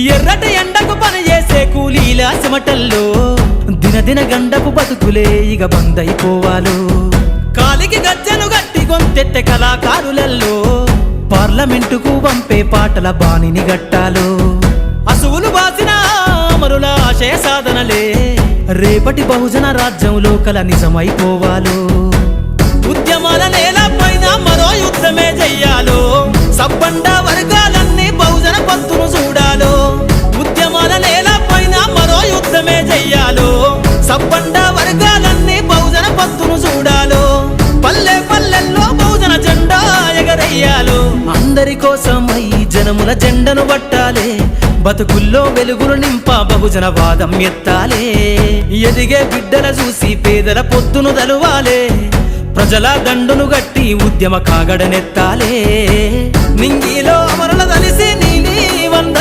ఎర్రటి ఎండకు పని చేసే కూలీల చెమటల్లో దినదిన గండపు బతుకులే ఇక బందైపోవాలో కాలికి గజ్జను గట్టి గొంతెత్తె కళాకారులల్లో పార్లమెంటుకు పంపే పాటల బాణిని గట్టాలో అసువులు బాసిన అమరుల ఆశయ సాధనలే రేపటి బహుజన రాజ్యంలో కల నిజమైపోవాలో ఉద్యమాల నేల పైన మరో యుద్ధమే చెయ్యాలో సబ్బండ వర్గాలన్నీ బహుజన పంతును చూడాలో ఉద్యమాల నేల పైన మరో యుద్ధమే చెయ్యాలో సబ్బండ వర్గాలన్నీ బహుజన పంతును చూడాలో పల్లె పల్లెల్లో బహుజన జెండా ఎగరయ్యాలో అందరి కోసమై జనముల జెండను పట్టాలే బతుకుల్లో వెలుగులు నింప బహుజన వాదం ఎత్తాలే ఎదిగే బిడ్డల చూసి పేదల పొత్తును దలువాలే ప్రజల దండును గట్టి ఉద్యమ కాగడనెత్తాలే నింగిలో అమరుల దలిసి నీలి వంద